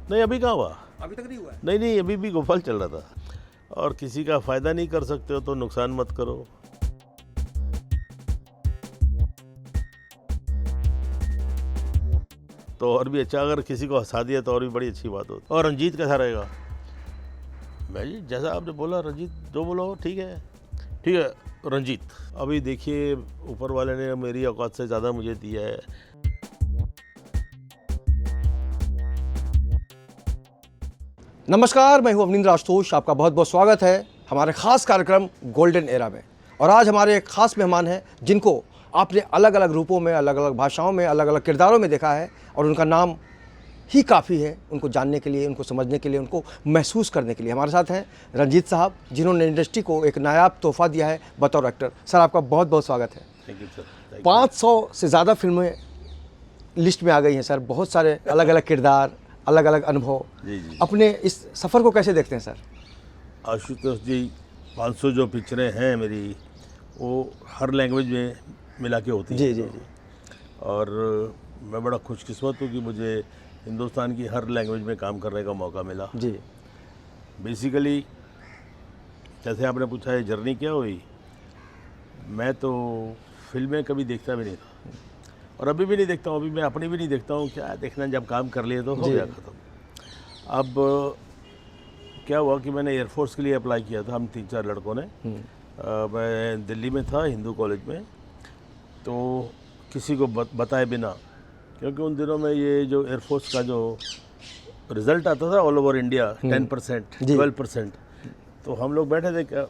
नहीं, अभी कहाँ हुआ? अभी तक नहीं हुआ है। नहीं नहीं, अभी भी गोपाल चल रहा था। और किसी का फ़ायदा नहीं कर सकते हो तो नुकसान मत करो। तो और भी अच्छा, अगर किसी को हंसा दिया तो और भी बड़ी अच्छी बात होती। और रंजीत कैसा रहेगा? मैं जी जैसा आपने बोला, रंजीत जो बोलो ठीक है, ठीक है। रंजीत, अभी देखिए ऊपर वाले ने मेरी औकात से ज़्यादा मुझे दिया है। नमस्कार, मैं हूं अवनींद्र आशुतोष। आपका बहुत बहुत स्वागत है हमारे खास कार्यक्रम गोल्डन एरा में। और आज हमारे एक खास मेहमान हैं जिनको आपने अलग अलग रूपों में, अलग अलग भाषाओं में, अलग अलग किरदारों में देखा है और उनका नाम ही काफ़ी है उनको जानने के लिए, उनको समझने के लिए, उनको महसूस करने के लिए। हमारे साथ हैं रंजीत साहब, जिन्होंने इंडस्ट्री को एक नायाब तोहफा दिया है बतौर एक्टर। सर, आपका बहुत बहुत स्वागत है। Thank you sir. 500 से ज़्यादा फिल्में लिस्ट में आ गई हैं सर, बहुत सारे अलग अलग किरदार, अलग अलग अनुभव। जी। अपने इस सफ़र को कैसे देखते हैं सर? आशुतोष जी, 500 जो पिक्चरें हैं मेरी, वो हर लैंग्वेज में मिला के होती हैं। जी। और मैं बड़ा खुशकिस्मत हूँ कि मुझे हिंदुस्तान की हर लैंग्वेज में काम करने का मौका मिला। जी। बेसिकली जैसे आपने पूछा है जर्नी क्या हुई, मैं तो फिल्में कभी देखता भी नहीं था और अभी भी नहीं देखता हूँ। अभी मैं अपनी भी नहीं देखता हूँ, क्या देखना, जब काम कर लिए तो हो गया ख़त्म। अब क्या हुआ कि मैंने एयरफोर्स के लिए अप्लाई किया था, हम 3-4 लड़कों ने। मैं दिल्ली में था हिंदू कॉलेज में, तो किसी को बताए बिना, क्योंकि उन दिनों में ये जो एयरफोर्स का जो रिज़ल्ट आता था ऑल ओवर इंडिया 10%, 12%, तो हम लोग बैठे थे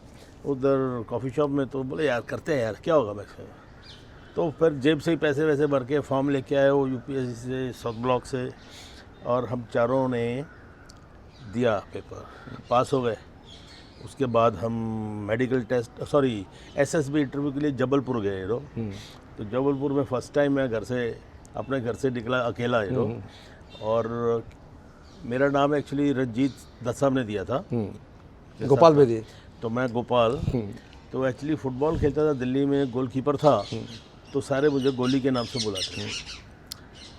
उधर कॉफ़ी शॉप में, तो बोले यार करते हैं यार, क्या होगा मैक्स। तो फिर जेब से ही पैसे वैसे भर के फॉर्म लेके आए वो यूपीएससी से, साउथ ब्लॉक से, और हम चारों ने दिया पेपर, पास हो गए। उसके बाद हम medical test, sorry SSB interview के लिए जबलपुर गए रो। तो जबलपुर में फ़र्स्ट टाइम मैं अपने घर से निकला अकेला रो। और मेरा नाम एक्चुअली रंजीत दत्त साहब ने दिया था, गोपाल बेदी। तो मैं गोपाल, तो एक्चुअली फ़ुटबॉल खेलता था दिल्ली में, गोलकीपर था, तो सारे मुझे गोली के नाम से बुलाते हैं।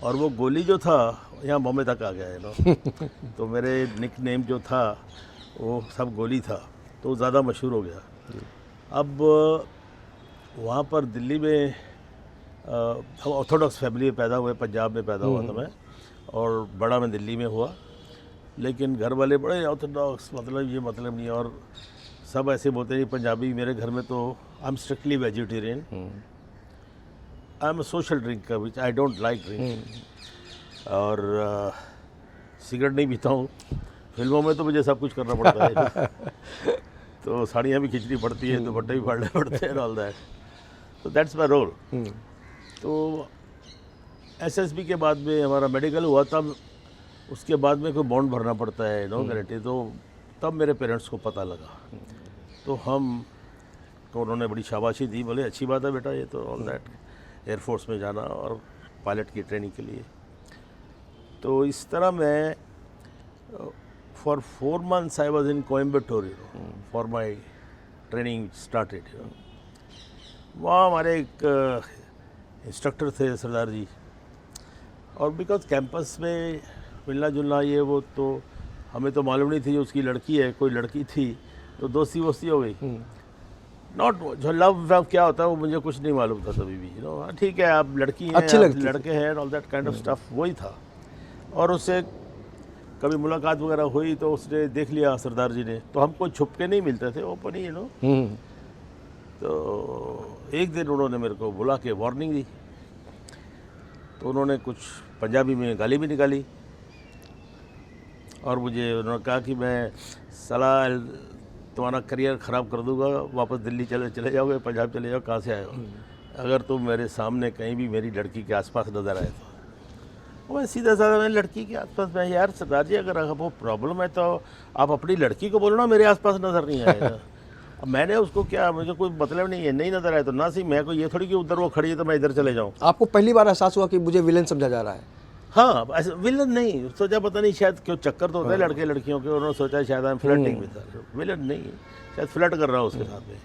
और वो गोली जो था यहाँ बॉम्बे तक आ गया है ना। तो मेरे निक नेम जो था वो सब गोली था, तो ज़्यादा मशहूर हो गया। अब वहाँ पर दिल्ली में हम ऑर्थोडॉक्स फैमिली में पैदा हुए, पंजाब में पैदा हुआ था मैं, और बड़ा मैं दिल्ली में हुआ। लेकिन घर वाले बड़े ऑर्थोडॉक्स, मतलब ये मतलब नहीं, और सब ऐसे बोलते हैं पंजाबी। मेरे घर में तो I am strictly vegetarian, I am a social drinker which I don't like drink. और सिगरेट नहीं पीता हूँ। फिल्मों में तो मुझे सब कुछ करना पड़ता है। तो साड़ियाँ भी खींचनी पड़ती है, दुपट्टे भी फाड़ने पड़ते हैं, ऑल दैट। तो दैट्स माई रोल। तो एसएसबी के बाद में हमारा मेडिकल हुआ, तब उसके बाद में कोई बॉन्ड भरना पड़ता है, नो गारंटी। तो तब मेरे पेरेंट्स को पता लगा, तो उन्होंने बड़ी शाबाशी दी, बोले अच्छी बात है बेटा, ये तो ऑल दैट, एयरफोर्स में जाना और पायलट की ट्रेनिंग के लिए। तो इस तरह मैं for 4 months I was in Coimbatore for my training started. वहाँ हमारे एक इंस्ट्रक्टर थे सरदार जी, और बिकॉज कैंपस में मिलना जुलना ये वो, तो हमें तो मालूम नहीं थी उसकी लड़की है, कोई लड़की थी, तो दोस्ती वोस्ती हो गई। नॉट जो लव क्या होता है वो मुझे कुछ नहीं मालूम था तभी भी, ठीक है आप लड़की हैं, आप लड़के हैं, all that kind of stuff, वही था। और उससे कभी मुलाकात वगैरह हुई तो उसने देख लिया सरदार जी ने, तो हमको छुप के नहीं मिलते थे, ओपन ही तो एक दिन उन्होंने मेरे को बुला के वार्निंग दी। तो उन्होंने कुछ पंजाबी में गाली भी निकाली, और मुझे उन्होंने कहा कि मैं साला तुम्हारा करियर ख़राब कर दूंगा, वापस दिल्ली चले जाओगे, पंजाब चले जाओ, कहाँ से आए हो, अगर तुम मेरे सामने कहीं भी मेरी लड़की के आसपास नज़र आए तो। मैं सीधा साधा मैं लड़की के आसपास, मैं यार सरदार जी अगर वो प्रॉब्लम है तो आप अपनी लड़की को बोलो ना मेरे आसपास नज़र नहीं आएगा। अब मैंने उसको क्या, मुझे कोई मतलब नहीं है, नहीं नज़र आए तो ना सही, मैं को ये थोड़ी कि उधर वो खड़ी है तो मैं इधर चले जाऊँ। आपको पहली बार एहसास हुआ कि मुझे विलन समझा जा रहा है? हाँ, ऐसे विलन नहीं सोचा, पता नहीं शायद क्यों चक्कर तो होता है लड़के लड़कियों के, उन्होंने सोचा शायद हम फ्लर्टिंग में था, विलन नहीं, शायद फ्लर्ट कर रहा हूँ उसके साथ में।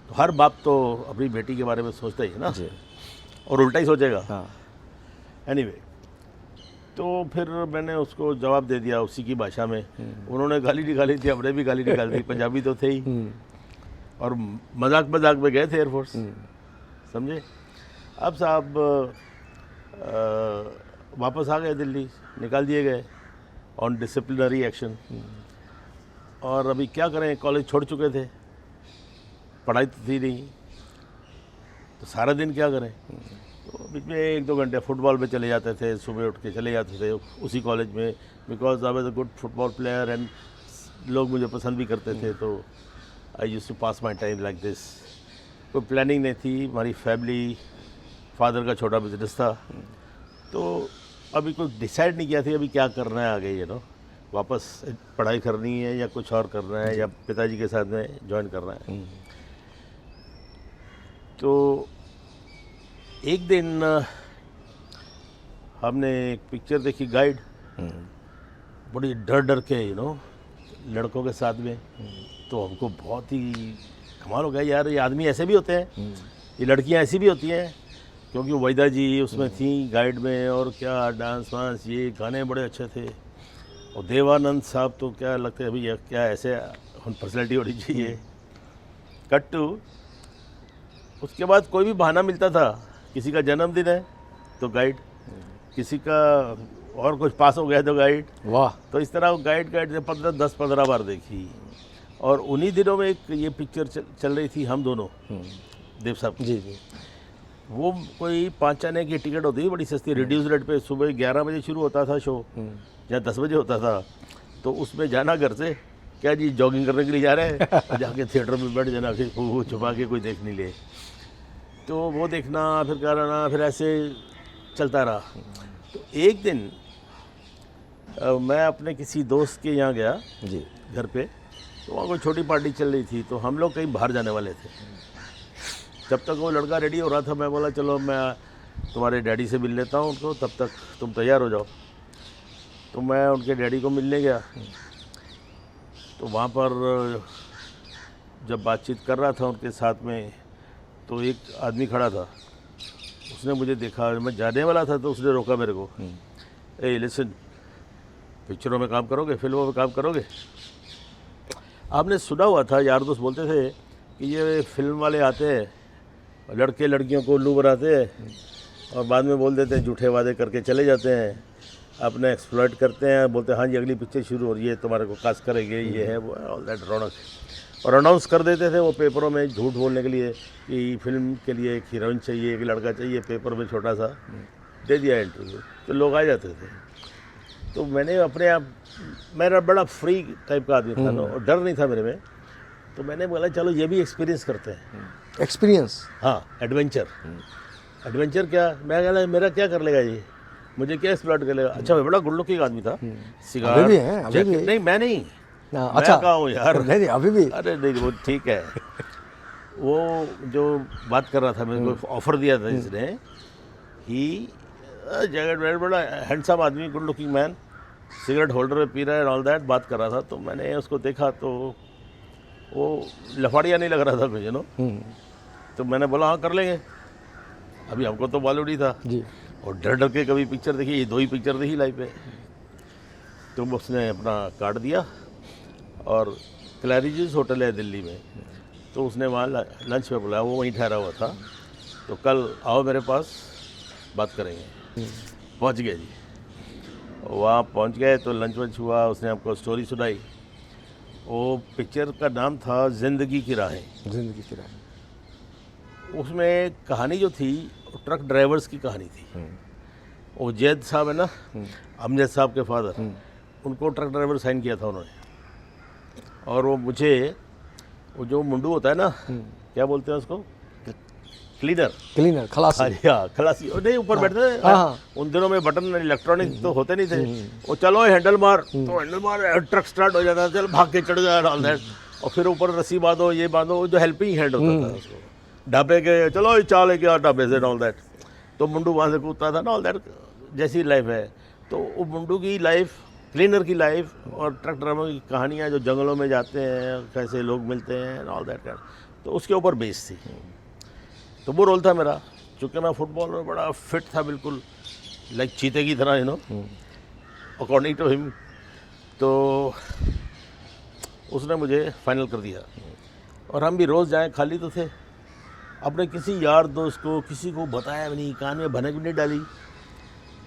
तो हर बाप तो अपनी बेटी के बारे में सोचता ही है ना, और उल्टा ही सोचेगा। एनीवे, तो फिर मैंने उसको जवाब दे दिया उसी की भाषा में। उन्होंने गाली निकाली थी, हमने भी गाली निकाल दी, पंजाबी तो थे ही, और मजाक मजाक में गए थे एयरफोर्स, समझे। अब साहब वापस आ गए दिल्ली, निकाल दिए गए ऑन डिसिप्लिनरी एक्शन। और अभी क्या करें, कॉलेज छोड़ चुके थे, पढ़ाई तो थी नहीं, तो सारा दिन क्या करें। तो बीच में 1-2 घंटे फुटबॉल में चले जाते थे, सुबह उठ के चले जाते थे उसी कॉलेज में, because I was a good football player and लोग मुझे पसंद भी करते थे। तो I used to pass my time like this. कोई प्लानिंग नहीं थी, हमारी फैमिली, फादर का छोटा बिजनेस था, तो अभी कोई डिसाइड नहीं किया था अभी क्या करना है आगे, यू नो, वापस पढ़ाई करनी है या कुछ और करना है या पिताजी के साथ में ज्वाइन करना है। तो एक दिन हमने एक पिक्चर देखी, गाइड, बड़ी डर डर के, यू नो, लड़कों के साथ में। तो हमको बहुत ही कमाल हो गया यार, ये आदमी ऐसे भी होते हैं, ये लड़कियां ऐसी भी होती हैं, क्योंकि वहीदा जी उसमें थी गाइड में, और क्या डांस वांस, ये गाने बड़े अच्छे थे। और देवानंद साहब तो क्या लगते हैं भैया, क्या ऐसे पर्सनैलिटी होनी चाहिए। कट टू, उसके बाद कोई भी बहाना मिलता था, किसी का जन्मदिन है तो गाइड, किसी का और कुछ पास हो गया तो गाइड। वाह। तो इस तरह गाइड 10-15 बार देखी। और उन्हीं दिनों में एक ये पिक्चर चल रही थी, हम दोनों, देव साहब की। जी। वो कोई 5 आने की टिकट होती है, बड़ी सस्ती, रिड्यूस रेट पे। सुबह 11 बजे शुरू होता था शो, या 10 बजे होता था। तो उसमें जाना घर से, क्या जी जॉगिंग करने के लिए जा रहे हैं, जाके थिएटर में बैठ जाना, फिर वो छुपा के कोई देख नहीं ले, तो वो देखना, फिर कराना, फिर ऐसे चलता रहा। तो एक दिन मैं अपने किसी दोस्त के यहाँ गया जी। घर पे, तो वहाँ कोई छोटी पार्टी चल रही थी, तो हम लोग कहीं बाहर जाने वाले थे। जब तक वो लड़का रेडी हो रहा था, मैं बोला चलो मैं तुम्हारे डैडी से मिल लेता हूँ उनको, तब तक तुम तैयार हो जाओ। तो मैं उनके डैडी को मिलने गया। तो वहाँ पर जब बातचीत कर रहा था उनके साथ में, तो एक आदमी खड़ा था, उसने मुझे देखा, मैं जाने वाला था, तो उसने रोका मेरे को। ए लिसन, पिक्चरों में काम करोगे, फिल्मों में काम करोगे? आपने सुना हुआ था, यार दोस्त बोलते थे कि ये फिल्म वाले आते हैं, लड़के लड़कियों को उल्लू बनाते हैं, और बाद में बोल देते हैं, झूठे वादे करके चले जाते हैं, अपने एक्सप्लॉइट करते हैं, बोलते हैं हाँ जी अगली पिक्चर शुरू हो रही है, तुम्हारे को कास्ट करेंगे, ये है वो, ऑल दैट रौनक। और अनाउंस कर देते थे वो पेपरों में, झूठ बोलने के लिए कि फिल्म के लिए एक हीरोइन चाहिए, एक लड़का चाहिए, पेपर में छोटा सा दे दिया इंटरव्यू, तो लोग आ जाते थे। तो मैंने अपने आप, मेरा बड़ा फ्री टाइप का आदमी था ना, और डर नहीं था मेरे में, तो मैंने बोला चलो ये भी एक्सपीरियंस करते हैं। एक्सपीरियंस? हाँ, एडवेंचर। एडवेंचर क्या, मैं कहला मेरा क्या कर लेगा ये, मुझे क्या एक्सप्लॉइट कर लेगा। अच्छा, मैं बड़ा गुड लुकिंग आदमी था, सिगार, अभी भी है, अभी भी। नहीं मैं नहीं, अच्छा, मैं कहा हूँ यार, नहीं अभी भी। अरे नहीं वो ठीक है। वो जो बात कर रहा था, मेरे को ऑफर दिया था जिसने, ही जैकेट वेयर, बड़ा हैंडसम आदमी, good looking man, cigarette holder में पी रहा है, ऑल दैट बात कर रहा था। तो मैंने उसको देखा, तो वो लफाड़िया नहीं लग रहा था मुझे, नो। तो मैंने बोला हाँ कर लेंगे, अभी हमको तो मालूम नहीं था जी। और डर डर के कभी पिक्चर देखी, ये 2 ही पिक्चर देखी लाइफ में। तो उसने अपना कार्ड दिया, और क्लैरिजेस होटल है दिल्ली में, तो उसने वहाँ लंच पे बुलाया, वो वहीं ठहरा हुआ था। तो कल आओ मेरे पास, बात करेंगे। पहुँच गए जी, वहाँ पहुँच गए तो लंच वंच हुआ, उसने हमको स्टोरी सुनाई। वो पिक्चर का नाम था ज़िंदगी की राहें। जिंदगी की राह। उसमें कहानी जो थी, ट्रक ड्राइवर्स की कहानी थी। वो जैद साहब है ना, अमजद साहब के फादर, उनको ट्रक ड्राइवर साइन किया था उन्होंने। और वो मुझे, वो जो मुंडू होता है ना, क्या बोलते हैं उसको, क्लीनर, खलासी। हाँ, खलासी नहीं, ऊपर बैठते थे। उन दिनों में बटन इलेक्ट्रॉनिक तो होते नहीं थे। वो चलो हैंडल मार, तो हैंडल मार, ट्रक स्टार्ट हो जाता, चल भाग के चढ़ जाए, ऑल दैट। और फिर ऊपर रस्सी बांधो, ये बांधो, जो हेल्पिंग हैंड होता था उसको, ढाबे के, चलो चाल लेके आओ ढाबे से, ऑल दैट। तो मुंडू वहाँ से कूदता था ना, ऑल दैट जैसी लाइफ है। तो वो मुंडू की लाइफ, क्लीनर की लाइफ, और ट्रक ड्राइवर की कहानियाँ, जो जंगलों में जाते हैं, कैसे लोग मिलते हैं, ऑल दैट, तो उसके ऊपर बेस थी। तो वो रोल था मेरा, चूँकि मैं फुटबॉल में बड़ा फिट था, बिल्कुल लाइक चीते की तरह, you know. According to him. तो उसने मुझे फाइनल कर दिया और हम भी रोज़ जाएं, खाली तो थे। अपने किसी यार दोस्त को, किसी को बताया भी नहीं, कान में भनक भी नहीं डाली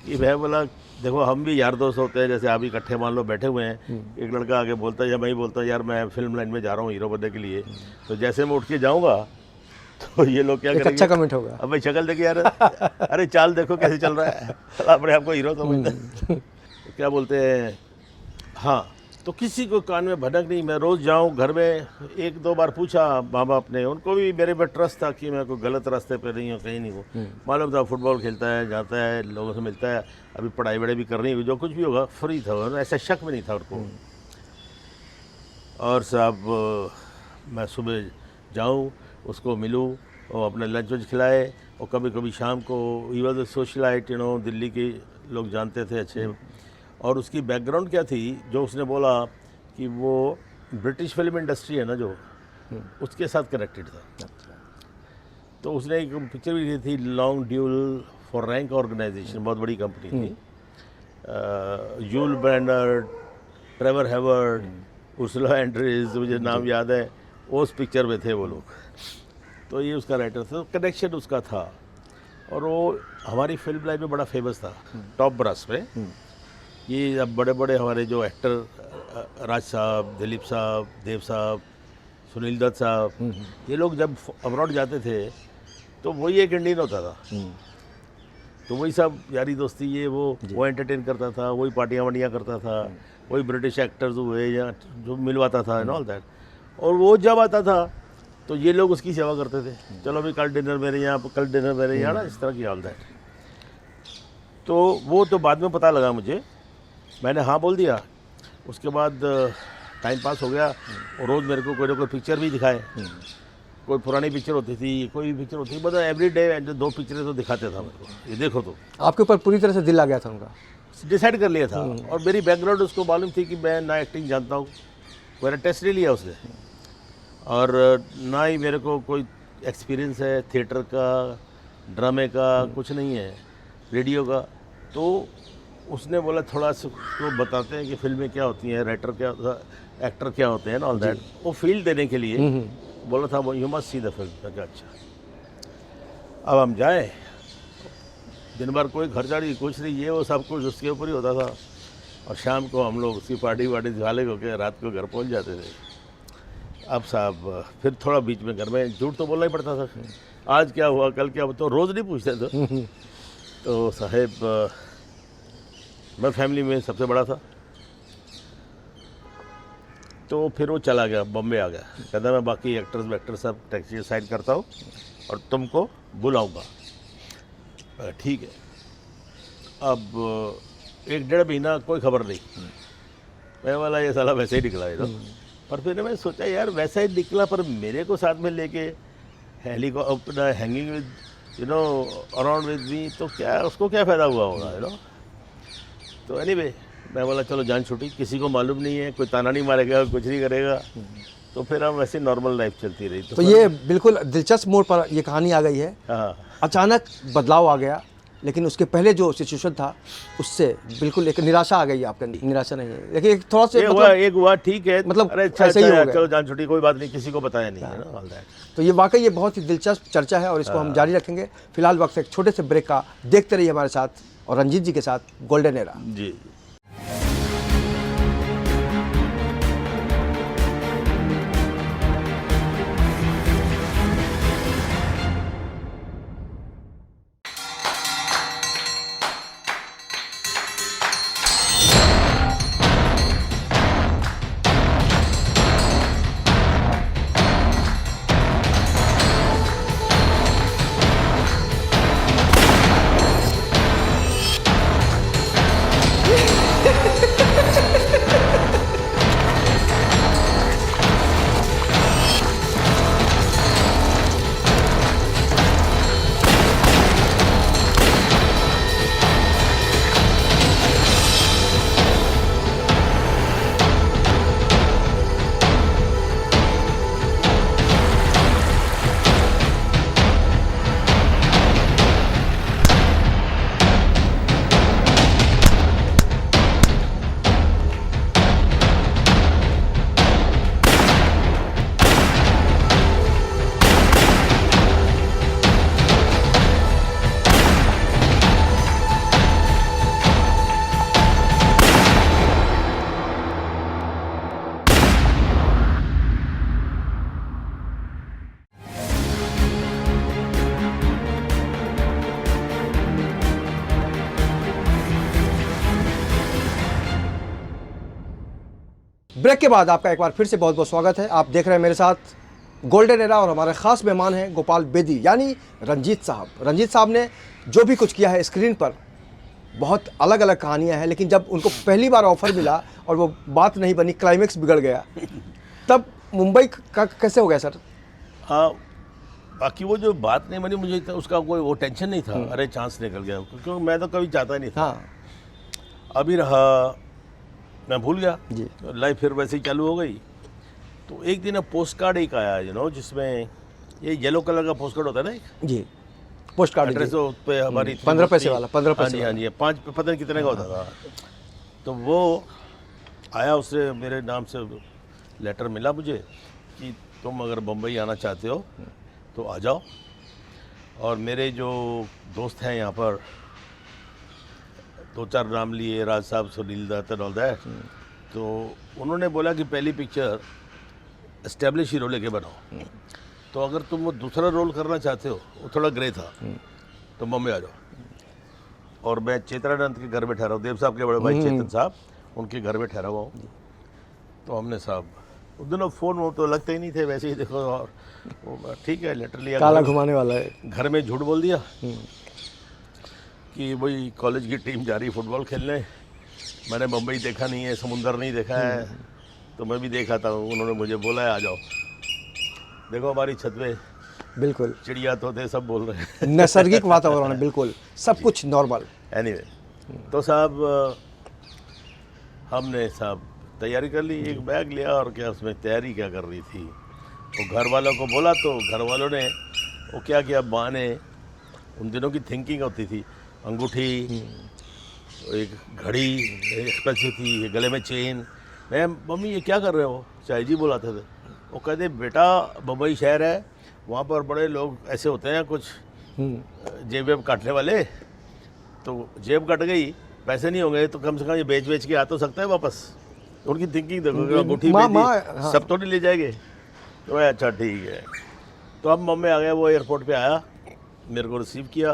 कि भाई बोला देखो हम भी यार दोस्त होते हैं, जैसे आप इकट्ठे मान लो बैठे हुए हैं, एक लड़का आगे बोलता है या मैं ही बोलता हूँ यार मैं फिल्म लाइन में जा रहा हूँ हीरो बनने के लिए, तो जैसे मैं उठ के जाऊँगा तो ये लोग क्या करेंगे, अच्छा कमेंट होगा, अब भाई शक्ल देखिए यार, अरे चाल देखो कैसे चल रहा है, अपने आप को हीरो समझते हैं। तो क्या बोलते हैं, हाँ तो किसी को कान में भनक नहीं। मैं रोज़ जाऊँ घर में, एक दो बार पूछा माँ बाप ने, उनको भी मेरे पे ट्रस्ट था कि मैं कोई गलत रास्ते पे नहीं हूँ, कहीं नहीं हूँ। मालूम था फुटबॉल खेलता है, जाता है, लोगों से मिलता है, अभी पढ़ाई वढ़ाई भी करनी है, जो कुछ भी होगा फ्री था, ऐसा शक भी नहीं था उनको। और साहब मैं सुबह जाऊँ, उसको मिलूँ, और अपने लंच वंच खिलाए, और कभी कभी शाम को ही वॉज सोशलाइट, दिल्ली के लोग जानते थे अच्छे। और उसकी बैकग्राउंड क्या थी, जो उसने बोला कि वो ब्रिटिश फिल्म इंडस्ट्री है ना जो, उसके साथ कनेक्टेड था। तो उसने एक पिक्चर भी ली थी, long dual for Rank organisation, बहुत बड़ी कंपनी थी, Yul Brynner, Trevor Howard, Ursula Andress, मुझे नाम याद है, उस पिक्चर में थे वो लोग। तो ये उसका राइटर था, कनेक्शन उसका था, और वो हमारी फिल्म लाइन में बड़ा फेमस था, टॉप ब्रास में। ये अब बड़े बड़े हमारे जो एक्टर, राज साहब, दिलीप साहब, देव साहब, सुनील दत्त साहब, ये लोग जब अब्रॉड जाते थे तो वही एक इंडियन होता था, तो वही सब यारी दोस्ती ये वो एंटरटेन करता था, वही पार्टियाँ वाटियाँ करता था, वही ब्रिटिश एक्टर्स हुए या जो मिलवाता था एंड ऑल दैट। और वो जब आता था तो ये लोग उसकी सेवा करते थे, चलो अभी कल डिनर मेरे यहाँ, कल डिनर मेरे यहाँ ना, इस तरह की ऑल दैट। तो वो तो बाद में पता लगा मुझे, मैंने हाँ बोल दिया। उसके बाद टाइम पास हो गया, और रोज़ मेरे को कोई ना कोई पिक्चर भी दिखाए, कोई पुरानी पिक्चर होती थी, कोई भी पिक्चर होती थी, मतलब एवरी डे 2 पिक्चरें तो दिखाते था मेरे को, ये देखो। तो आपके ऊपर पूरी तरह से दिल आ गया था उनका, डिसाइड कर लिया था। और मेरी बैकग्राउंड उसको मालूम थी कि मैं ना एक्टिंग जानता हूँ, मेरा टेस्ट नहीं लिया उसने, और ना ही मेरे को कोई एक्सपीरियंस है थिएटर का, ड्रामे का, कुछ नहीं है, रेडियो का। तो उसने बोला थोड़ा सा उसको बताते हैं कि फिल्में क्या होती हैं, राइटर क्या, एक्टर क्या होते हैं, ऑल दैट, वो फील्ड देने के लिए बोला था, you must see the film. अच्छा, अब हम जाए, दिन भर कोई खर्चाड़ी कुछ नहीं, ये वो सब कुछ उसके ऊपर ही होता था, और शाम को हम लोग उसकी पार्टी वार्टी झाले होकर रात को घर पहुंच जाते थे। अब साहब फिर थोड़ा बीच में घर में झूठ तो बोलना ही पड़ता था, आज क्या हुआ, कल क्या हुआ, तो रोज़ नहीं पूछते थे। तो साहेब मैं फैमिली में सबसे बड़ा था, तो फिर वो चला गया, बॉम्बे आ गया, कहता मैं बाकी एक्टर्स सब टैक्सी साइड करता हूँ और तुमको बुलाऊंगा। ठीक है। अब 1-1.5 महीना कोई खबर नहीं, मैं बोला ये साला वैसे ही निकला है तो। पर फिर मैंने सोचा यार वैसा ही निकला, पर मेरे को साथ में लेके helicopter hanging with around with me, तो क्या उसको क्या फ़ायदा हुआ होगा तो एनीवे मैं बोला चलो जान छूटी, किसी को मालूम नहीं है, कोई ताना नहीं मारेगा, कुछ नहीं करेगा, तो फिर हम वैसे नॉर्मल लाइफ चलती रही। तो ये बिल्कुल दिलचस्प मोड़ पर ये कहानी आ गई है। हाँ, अचानक बदलाव आ गया, लेकिन उसके पहले जो सिचुएशन था उससे बिल्कुल एक निराशा आ गई। आपका निराशा नहीं है, लेकिन एक थोड़ा सा एक हुआ ठीक है, मतलब अरे अच्छा ऐसे ही हो गया। चलो जान छुट्टी, कोई बात नहीं, किसी को बताया नहीं है ना ऑल दैट। तो ये वाकई ये बहुत ही दिलचस्प चर्चा है और इसको हम जारी रखेंगे। फिलहाल वक्त एक छोटे से ब्रेक का, देखते रहिए हमारे साथ और रंजीत जी के साथ गोल्डन एरा। जी। ब्रेक के बाद आपका एक बार फिर से बहुत बहुत स्वागत है। आप देख रहे हैं मेरे साथ गोल्डन एरा और हमारे ख़ास मेहमान हैं गोपाल बेदी यानी रंजीत साहब। रंजीत साहब ने जो भी कुछ किया है स्क्रीन पर बहुत अलग अलग कहानियां हैं, लेकिन जब उनको पहली बार ऑफर मिला और वो बात नहीं बनी, क्लाइमेक्स बिगड़ गया, तब मुंबई का कैसे हो गया सर? हाँ, बाकी वो जो बात नहीं बनी, मुझे उसका कोई वो टेंशन नहीं था। अरे चांस निकल गया, क्योंकि मैं तो कभी चाहता ही नहीं था। हाँ अभी रहा, मैं भूल गया जी। लाइफ फिर वैसे ही चालू हो गई। तो एक दिन पोस्ट कार्ड एक आया जिसमें ये येलो कलर का पोस्ट कार्ड होता है ना, एक जी, पोस्ट कार्ड एड्रेस पे हमारी 15 पैसे वाला, 15 हाँ पैसे जी, हाँ जी, 5 पता नहीं कितने का होता था। तो वो आया, उससे मेरे नाम से लेटर मिला मुझे कि तुम अगर बम्बई आना चाहते हो तो आ जाओ। और मेरे जो दोस्त हैं यहाँ पर, 2-4 नाम लिए, Raj Sahab, Sunil Dutt and all that, तो उन्होंने बोला कि पहली पिक्चर एस्टेब्लिश हीरो लेके बनाओ, तो अगर तुम वो दूसरा रोल करना चाहते हो, वो थोड़ा ग्रे था, तो बम्बई आ जाओ। और मैं चेतनानंद के घर में ठहरा हूँ, देव साहब के बड़े भाई चेतन साहब, उनके घर में ठहरा हुआ हूँ। तो हमने साहब उस दिन फ़ोन वो तो लगते ही नहीं थे, वैसे ही देखो। और वो ठीक है, लेटर लिया, काला घुमाने वाला है। घर में झूठ बोल दिया कि वही कॉलेज की टीम जा रही फुटबॉल खेलने, मैंने मुंबई देखा नहीं है, समुंदर नहीं देखा है, तो मैं भी देखा था। उन्होंने मुझे बोला है आ जाओ। देखो हमारी छत पे बिल्कुल चिड़िया तोते सब बोल रहे हैं। नैसर्गिक वातावरण है, बिल्कुल सब कुछ नॉर्मल। एनीवे, तो साहब हमने साहब तैयारी कर ली, एक बैग लिया, और क्या उसमें तैयारी क्या कर रही थी, वो घर वालों को बोला, तो घर वालों ने वो क्या किया, माँ ने, उन दिनों की थिंकिंग होती थी, अंगूठी, एक घड़ी एक्सपेंसिव थी, गले में चेन। मैं, मम्मी ये क्या कर रहे हो, चाय जी बुलाते थे। वो कहते बेटा बम्बई शहर है, वहाँ पर बड़े लोग ऐसे होते हैं कुछ जेब वेब काटने वाले, तो जेब कट गई, पैसे नहीं होंगे, तो कम से कम ये बेच के आ तो सकता है वापस। उनकी थिंकिंग देखो, अंगूठी हाँ। सब तो नहीं ले जाएंगे। तो अच्छा ठीक है। तो अब मम्मी आ गया, वो एयरपोर्ट पे आया, मेरे को रिसीव किया,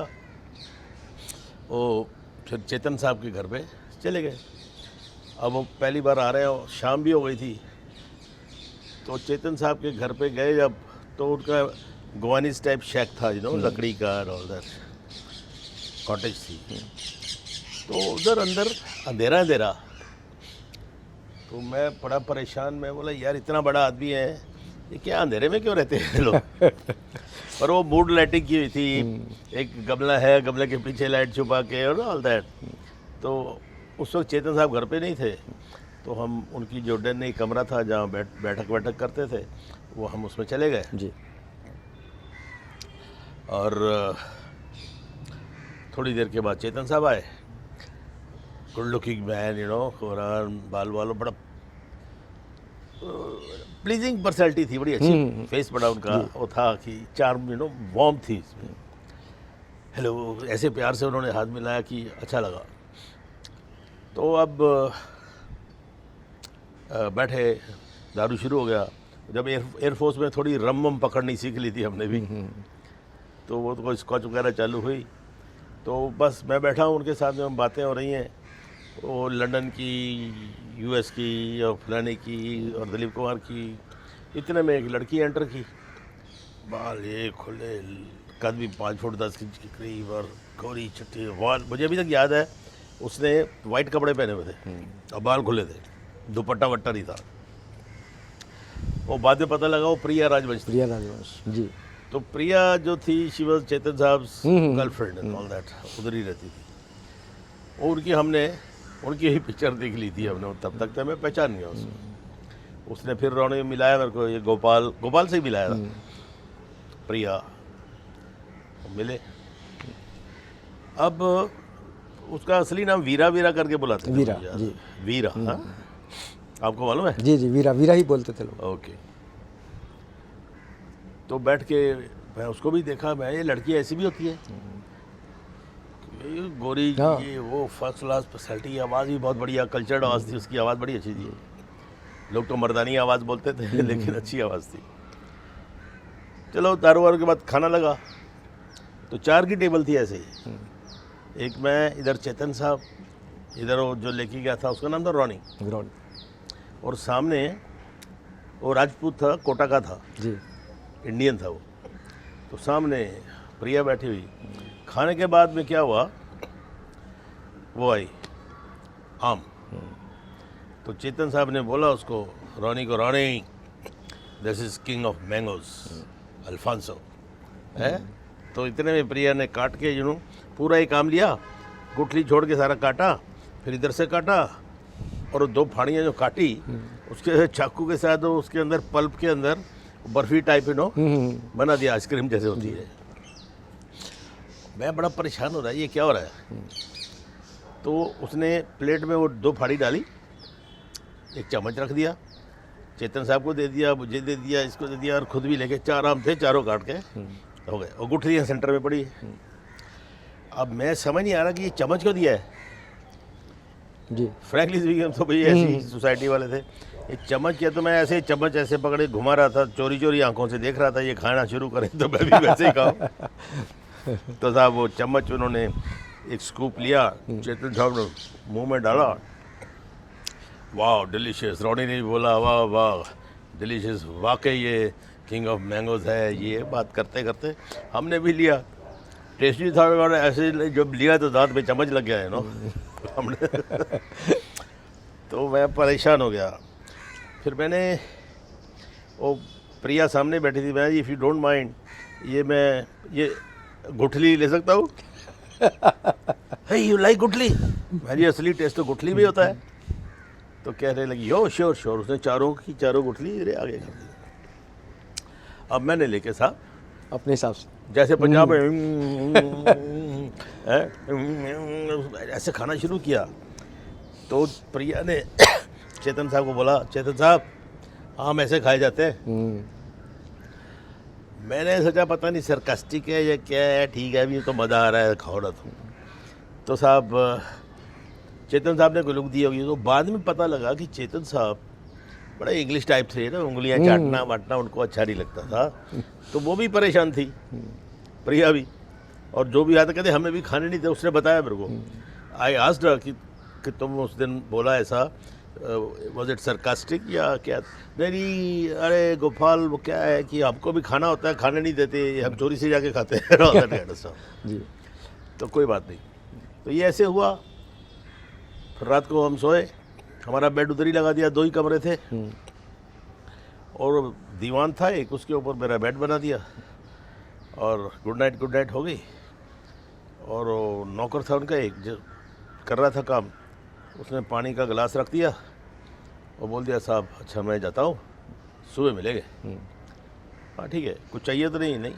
वो फिर चेतन साहब के घर पे चले गए। अब वो पहली बार आ रहे हैं, शाम भी हो गई थी, तो चेतन साहब के घर पे गए जब, तो उनका गोवानीज टाइप शेक था, लकड़ी का, ऑल दैट कॉटेज थी। तो उधर अंदर अंधेरा अंधेरा, तो मैं बड़ा परेशान, मैं बोला यार इतना बड़ा आदमी है, ये क्या अंधेरे में क्यों रहते हैं लोग। पर वो मूड लाइटिंग की हुई थी, एक गमला है, गमले के पीछे लाइट छुपा के और ऑल दैट। तो उस वक्त चेतन साहब घर पे नहीं थे, तो हम उनकी जो डन एक कमरा था जहाँ बैठक करते थे, वो हम उसमें चले गए जी। और थोड़ी देर के बाद चेतन साहब आए, गुड लुकिंग मैन, कोरान बाल वालों, बड़ा प्लीजिंग पर्सनैलिटी थी, बड़ी अच्छी फेस, बड़ा उनका वो था कि चार्म, वार्म थी इसमें। हेलो, ऐसे प्यार से उन्होंने हाथ मिलाया कि अच्छा लगा। तो अब बैठे, दारू शुरू हो गया। जब एयरफोर्स में थोड़ी रम पकड़नी सीख ली थी हमने भी, तो वो तो स्कॉच वगैरह चालू हुई। तो बस मैं बैठा हूँ उनके साथ में, बातें हो रही हैं, वो लंदन की, यूएस की, और फलाने की, और दिलीप कुमार की। इतने में एक लड़की एंटर की, बाल ये खुले, कद भी 5 फुट 10 इंच के करीब, और गोरी चट्टी बाल, मुझे अभी तक याद है, उसने वाइट कपड़े पहने हुए थे और बाल खुले थे, दुपट्टा वट्टा नहीं था। वो बाद में पता लगा वो प्रिया राजवंश थी। प्रिया राजवंश जी। तो प्रिया जो थी, शी वाज चेतन साहब गर्लफ्रेंड एंड ऑल दैट, उधर ही रहती थी। और उनकी ही पिक्चर देख ली थी हमने, तब तक तो मैं पहचान गया उसको। उसने फिर रोने मिलाया मेरे को, ये गोपाल से ही मिलाया था, प्रिया मिले। अब उसका असली नाम वीरा करके बुलाते थे, वीरा जी। वीरा, हाँ, आपको मालूम है? जी जी, वीरा ही बोलते थे लोग। ओके। तो बैठ के मैं उसको भी देखा, मैं ये लड़की ऐसी भी होती है, ये गोरी, ये वो फर्स्ट क्लास पर्सनैलिटी, आवाज़ भी बहुत बढ़िया, कल्चर्ड आवाज़ थी उसकी, आवाज़ बड़ी अच्छी थी। लोग तो मर्दानी आवाज़ बोलते थे, लेकिन अच्छी आवाज़ थी। चलो दारू वारू के बाद खाना लगा, तो 4 की टेबल थी ऐसे ही, एक मैं, इधर चेतन साहब, इधर वो जो लेके गया था उसका नाम था रॉनी। और सामने वो राजपूत था, कोटा का था, जी इंडियन था वो। तो सामने प्रिया बैठी हुई। खाने के बाद में क्या हुआ, वो आई आम। तो चेतन साहब ने बोला उसको, रोनी को, Ronnie this is king of mangoes Alphonso है। तो इतने में प्रिया ने काट के पूरा ही काम लिया, गुठली छोड़ के सारा काटा, फिर इधर से काटा और 2 फाड़ियाँ जो काटी उसके चाकू के साथ वो उसके अंदर पल्प के अंदर बर्फी टाइप बना दिया, आइसक्रीम जैसे होती है। मैं बड़ा परेशान हो रहा है, ये क्या हो रहा है। तो उसने प्लेट में वो 2 फाड़ी डाली, एक चम्मच रख दिया, चेतन साहब को दे दिया, मुझे दे दिया, इसको दे दिया, और खुद भी लेके 4 आम थे, चारों काट के हो गए। और गुठलियाँ सेंटर में पड़ी। अब मैं समझ नहीं आ रहा कि ये चम्मच क्यों दिया है जी। Frankly speaking. तो भाई ऐसी सोसाइटी वाले थे, ये चम्मच किया। तो मैं ऐसे चम्मच ऐसे पकड़े घुमा रहा था, चोरी चोरी आंखों से देख रहा था, ये खाना शुरू करें तो मैं भी वैसे ही खाऊं। तो साहब वो चम्मच उन्होंने एक स्कूप लिया, चेतन साहब ने मुंह में डाला, वाह डिलीशियस। रोनी ने बोला वाह वाह डिलीशियस, वाकई ये किंग ऑफ मैंगोज है। ये बात करते करते हमने भी लिया, टेस्टी था। और ऐसे जब लिया तो दांत में चम्मच लग गया है हमने। तो मैं परेशान हो गया। फिर मैंने, वो प्रिया सामने बैठी थी, मैं इफ़ यू डोंट माइंड ये गुठली ले सकता हूँ। हे यू लाइक गुठली? मेरी असली टेस्ट तो गुठली में होता है। तो कहने लगी यो श्योर श्योर। उसने चारों गुठली मेरे आगे कर दी। अब मैंने लेके साहब अपने हिसाब से, जैसे पंजाब में ऐसे खाना शुरू किया। तो प्रिया ने चेतन साहब को बोला, चेतन साहब आम ऐसे खाए जाते हैं। मैंने सोचा पता नहीं सरकास्टिक है या क्या है, ठीक है अभी तो मज़ा आ रहा है, खाओ ना तुम। तो साहब चेतन साहब ने कोई लुक दी होगी। तो बाद में पता लगा कि चेतन साहब बड़े इंग्लिश टाइप थे ना, उंगलियां चाटना वाटना उनको अच्छा नहीं लगता था। तो वो भी परेशान थी, प्रिया भी। और जो भी आता कहते हमें भी खाने नहीं थे। उसने बताया मेरे को, आई आस्क्ड कि तुम उस दिन बोला ऐसा, वॉज इट सरकास्टिक या क्या? नहीं अरे गोपाल वो क्या है कि हमको भी खाना होता है, खाने नहीं देते, हम चोरी से जाके खाते हैं। जी। तो कोई बात नहीं। तो ये ऐसे हुआ। फिर रात को हम सोए, हमारा बेड उधर ही लगा दिया, 2 ही कमरे थे और दीवान था एक, उसके ऊपर मेरा बेड बना दिया और गुड नाइट हो गई। और वो नौकर था उनका एक जो कर रहा था काम, उसने पानी का गिलास रख दिया और बोल दिया साहब अच्छा मैं जाता हूँ, सुबह मिलेंगे। हाँ ठीक है, कुछ चाहिए तो नहीं।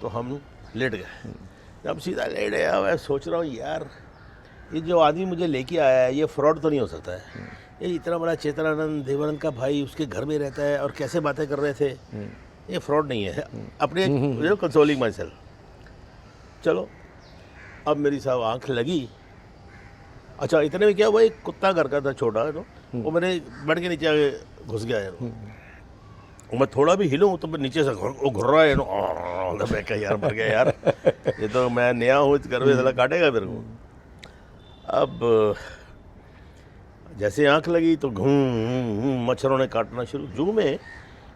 तो हम लेट गए। जब सीधा लेट गया, मैं सोच रहा हूँ यार ये जो आदमी मुझे लेके आया है ये फ्रॉड तो नहीं हो सकता है। ये इतना बड़ा चेतनानंद देवानंद का भाई उसके घर में रहता है और कैसे बातें कर रहे थे, ये फ्रॉड नहीं है। अपने कंसोलिंग माई सेल्फ। चलो अब मेरी साहब आँख लगी। अच्छा इतने में क्या हुआ, एक कुत्ता घर का था छोटा वो मेरे बेड के नीचे आगे घुस गया है। मैं थोड़ा भी हिलूँ तो मैं नीचे से वो घुर रहा है। तो मैं कहा यार मर गया यार, ये तो मैं नया हूँ इस घर में, साला काटेगा मेरे को। अब जैसे आंख लगी तो घूम मच्छरों ने काटना शुरू। जू में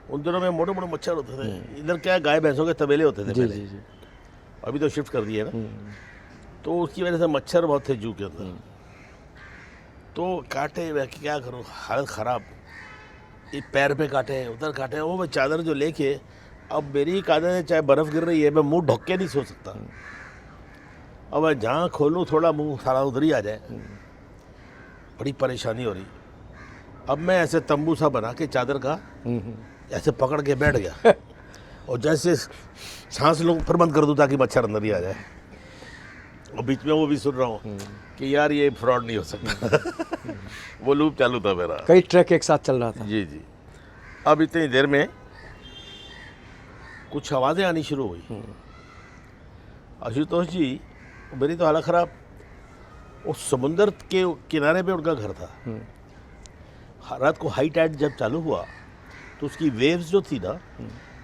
उन दिनों में मोटे मोटे मच्छर होते थे। इधर क्या गाय भैंसों के तबेले होते थे पहले, अभी तो शिफ्ट कर दिए ना। तो उसकी वजह से मच्छर बहुत थे जू के अंदर। तो काटे, मैं क्या करूँ, हालत ख़राब। ये पैर पे काटे, उधर काटे। वो मैं चादर जो लेके, अब मेरी एक आदत है चाहे बर्फ़ गिर रही है मैं मुंह ढक के नहीं सो सकता। अब मैं जहाँ खोलूँ थोड़ा मुंह सारा उधर ही आ जाए, बड़ी परेशानी हो रही। अब मैं ऐसे तंबू सा बना के चादर का ऐसे पकड़ के बैठ गया और जैसे सांस लूँ फिर बंद कर दूँ ताकि मच्छर अंदर ही आ जाए। और बीच में वो भी सुन रहा हूँ कि यार ये फ्रॉड नहीं हो सकता। वो लूप चालू था मेरा, कई ट्रैक एक साथ चल रहा था। जी। अब इतनी देर में कुछ आवाज़ें आनी शुरू हुई। आशुतोष जी मेरी तो हालत ख़राब। उस समुंदर के किनारे पे उनका घर था। रात को हाई टाइड जब चालू हुआ तो उसकी वेव्स जो थी ना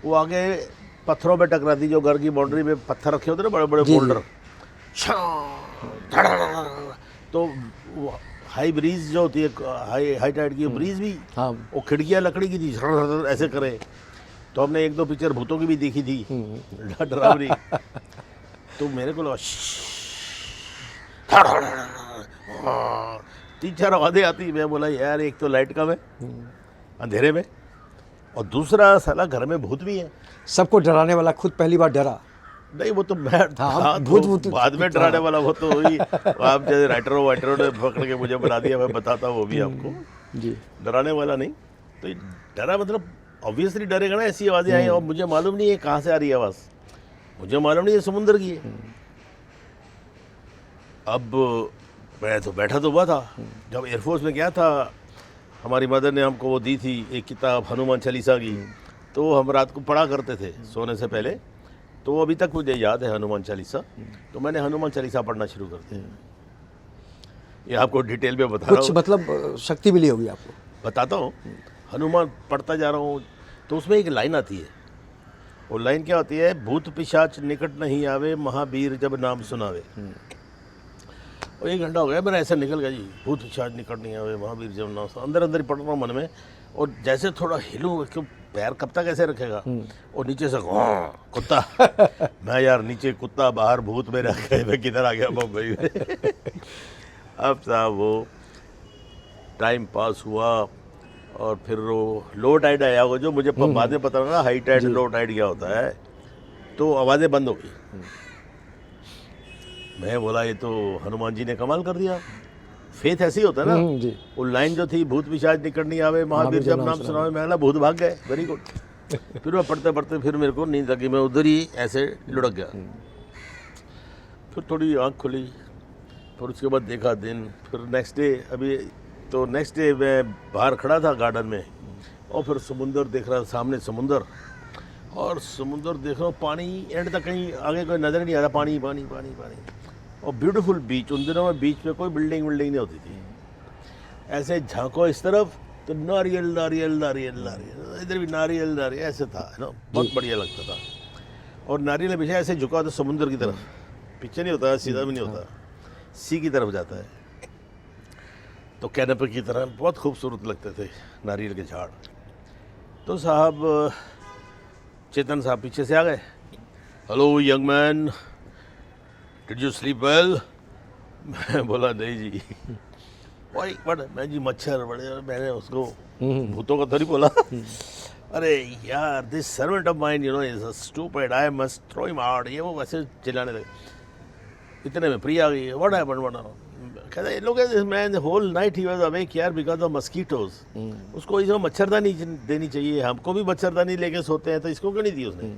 वो आगे पत्थरों पे टकराती, जो घर की बाउंड्री में पत्थर रखे होते ना बड़े बड़े बोल्डर, तो हाई ब्रीज जो होती है, हाई हाई टाइड की ब्रीज भी, हाँ वो खिड़कियाँ लकड़ी की थी, ऐसे करे। तो हमने एक दो पिक्चर भूतों की भी देखी थी, डरावनी। तो मेरे को लगा 3-4 आवाज़ें आती। मैं बोला यार एक तो लाइट कम है अंधेरे में, और दूसरा साला घर में भूत भी है। सबको डराने वाला खुद पहली बार डरा। नहीं वो तो मैं हाँ, तो भूत बाद में डराने वाला वो तो वही आप जैसे राइटरों वाइटरों ने पकड़ के मुझे बना दिया, मैं बताता वो भी आपको। जी डराने वाला नहीं, तो ये डरा मतलब ऑब्वियसली डरेगा ना, ऐसी आवाज़ें आई और मुझे मालूम नहीं है कहाँ से आ रही है आवाज़, मुझे मालूम नहीं है समुंदर की है। अब मैं तो बैठा तो हुआ था। जब एयरफोर्स में गया था, हमारी मदर ने हमको वो दी थी एक किताब हनुमान चालीसा की, तो हम रात को पढ़ा करते थे सोने से पहले। तो अभी तक मुझे याद है हनुमान चालीसा, तो मैंने हनुमान चालीसा पढ़ना शुरू कर दिया। ये आपको डिटेल में बता रहा कुछ हूँ, मतलब शक्ति मिली होगी आपको। बताता हूँ। हनुमान पढ़ता जा रहा हूँ, तो उसमें एक लाइन आती है। वो लाइन क्या होती है? भूत पिशाच निकट नहीं आवे, महावीर जब नाम सुनावे। और 1 घंटा हो गया मैंने ऐसे निकल गया जी, भूत पिशाच निकट नहीं आवे, महावीर जब नाम सुनावे। अंदर अंदर ही पढ़ रहा हूँ मन में, और जैसे थोड़ा हिलूँ, क्यों पैर कब तक ऐसे रखेगा, और नीचे से कुत्ता। मैं यार नीचे कुत्ता, बाहर भूत में रख गए, मैं किधर आ गया बम्बई में। अब साहब वो टाइम पास हुआ, और फिर वो लो टाइड आया होगा, जो मुझे बाद में पता लगा हाई टाइड लो टाइड क्या होता है। तो आवाज़ें बंद हो गई। मैं बोला ये तो हनुमान जी ने कमाल कर दिया। फेथ ऐसे ही होता है ना। जी वो लाइन जो थी भूत पिशाच निकट नहीं आवे, महावीर जब नाम सुनावे, मैं बोला भूत भाग गए, वेरी गुड। फिर मैं पढ़ते पढ़ते फिर मेरे को नींद लगी, मैं उधर ही ऐसे लुढ़क गया। फिर थोड़ी आँख खुली, फिर उसके बाद देखा दिन, फिर नेक्स्ट डे, अभी तो नेक्स्ट डे मैं बाहर खड़ा था गार्डन में, और फिर समुंदर देख रहा था, सामने समुंदर, और समुंदर देख रहा हूँ, पानी एंड तक कहीं आगे कोई नज़र नहीं आ रहा, पानी पानी पानी पानी, और ब्यूटीफुल बीच। उन दिनों में बीच पे कोई बिल्डिंग नहीं होती थी। ऐसे झांको इस तरफ तो नारियल नारियल नारियल नारियल, इधर भी नारियल नारियल, ऐसे था ना, बहुत बढ़िया लगता था। और नारियल पीछे ऐसे झुका होता समुंदर की तरफ, पीछे नहीं होता, सीधा भी नहीं होता, सी की तरफ जाता है। तो कैनपे की तरह बहुत खूबसूरत लगते थे नारियल के झाड़। तो साहब चेतन साहब पीछे से आ गए, hello young man, did you sleep well? मैं बोला नहीं जी। वही बड़े मैं जी मच्छर बड़े, मैंने उसको भूतों का थोड़ी बोला। अरे यार this servant of mine you know is a stupid, I must throw him out. ये वो वैसे चिल्लाने लगे। इतने में प्रिया आ गई, व्हाट हैपेंड? कहते लोग man whole night he was awake यार बिकॉज ऑफ मस्कीटोज। उसको इसको मच्छरदानी देनी चाहिए, हमको भी मच्छरदानी लेके सोते हैं, तो इसको क्यों नहीं दी उसने?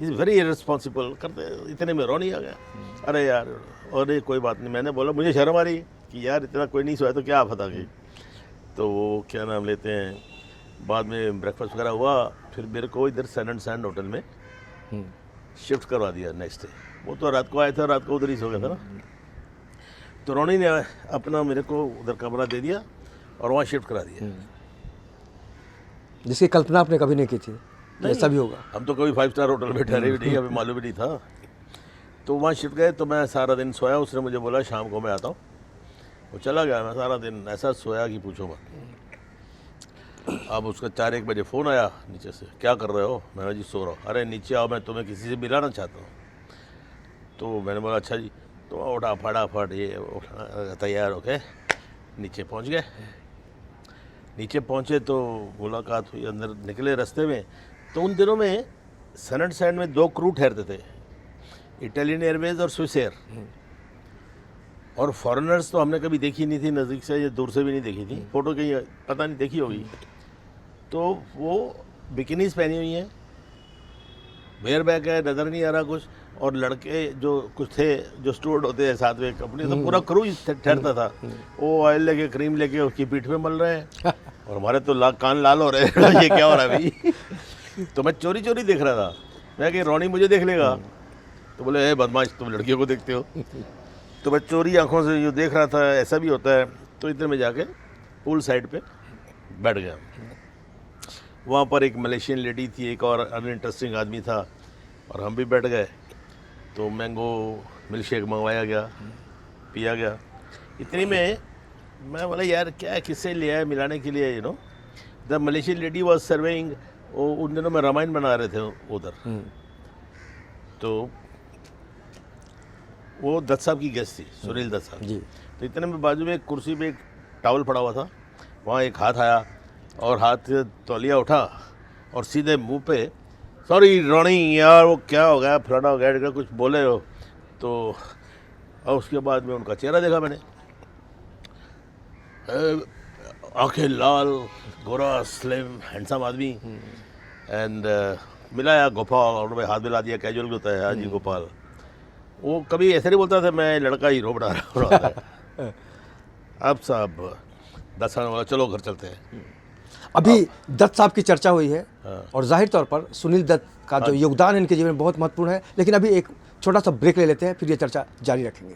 इज़ वेरी इररिस्पॉन्सिबल करते। इतने में रोनी आ गया, अरे यार, अरे कोई बात नहीं। मैंने बोला मुझे शर्म आ रही है कि यार इतना कोई नहीं सोया तो क्या आफत आ गई। तो वो क्या नाम लेते हैं, बाद में ब्रेकफास्ट वगैरह हुआ, फिर मेरे को इधर सैन एंड सैंड होटल में शिफ्ट करवा दिया नेक्स्ट डे। वो तो रात को आया था, रात को उधर ही सो गया था ना। तो रोनी ने अपना मेरे को उधर कमरा दे दिया और वहाँ शिफ्ट करा दिया, जिसकी कल्पना आपने कभी नहीं की थी ऐसा भी होगा। हम तो कभी 5 स्टार होटल में ठहरे भी नहीं, हमें मालूम भी नहीं था। तो वहाँ शिफ्ट गए, तो मैं सारा दिन सोया। उसने मुझे बोला शाम को मैं आता हूँ, वो चला गया। मैं सारा दिन ऐसा सोया कि पूछो मत। अब उसका 4-1 बजे फ़ोन आया नीचे से, क्या कर रहे हो? मैंने जी सो रहा हूँ। अरे नीचे आओ, मैं तुम्हें किसी से मिलाना चाहता हूँ। तो मैंने बोला अच्छा जी। तो उठा फटाफट ये तैयार होके नीचे पहुँच गए। नीचे पहुँचे तो मुलाकात हुई, अंदर निकले रास्ते में। तो उन दिनों में सैन एंड सैंड में 2 क्रू ठहरते थे, इटालियन एयरवेज और स्विस एयर। और फॉरेनर्स तो हमने कभी देखी नहीं थी, नज़दीक से या दूर से भी नहीं देखी थी, फ़ोटो कहीं पता नहीं देखी होगी। तो वो बिकिनीज पहनी हुई हैं, वेयर बैग है, नज़र नहीं आ रहा कुछ। और लड़के जो कुछ थे जो स्टूवर्ड होते हैं साथ में कंपनी, तो पूरा क्रू ठहरता था। वो ऑयल लेके क्रीम लेके उसकी पीठ पे मल रहे हैं, और हमारे तो कान लाल हो रहे हैं। ये क्या हो रहा है भाई? तो मैं चोरी चोरी देख रहा था। मैं कि रोनी मुझे देख लेगा, तो बोले ए बदमाश तुम लड़कियों को देखते हो। तो मैं चोरी आंखों से यूँ देख रहा था, ऐसा भी होता है। तो इधर में जाके पूल साइड पे बैठ गया। वहाँ पर एक मलेशियन लेडी थी, एक और अनइंटरेस्टिंग आदमी था, और हम भी बैठ गए। तो मैंगो मिल्क शेक मंगवाया गया, पिया गया। इतनी में मैं बोला यार क्या किससे लिया है मिलाने के लिए, you know the Malaysian lady was serving, उन दिनों में रामायण बना रहे थे उधर। तो वो दत्त साहब की गेस्ट थी, सुनील दत्त साहब जी। तो इतने में बाजू में एक कुर्सी पे एक टॉवल पड़ा हुआ था, वहाँ एक हाथ आया और हाथ तौलिया उठा और सीधे मुंह पे, सॉरी रोनी यार वो क्या हो गया फलाना हो गया कुछ बोले हो तो। और उसके बाद में उनका चेहरा देखा मैंने, आंखें लाल, गोरा, स्लिम, हैंडसम आदमी। एंड मिलाया गोपाल और मैं हाथ मिला दिया, कैजुअल होता है हाँ जी गोपाल। वो कभी ऐसे नहीं बोलता था मैं लड़का हीरो बना रहा है। अब साहब दस साल वाला चलो घर चलते हैं। अभी दत्त साहब की चर्चा हुई है हाँ। और जाहिर तौर पर सुनील दत्त का जो योगदान इनके जीवन में बहुत महत्वपूर्ण है, लेकिन अभी एक छोटा सा ब्रेक ले लेते हैं, फिर ये चर्चा जारी रखेंगे।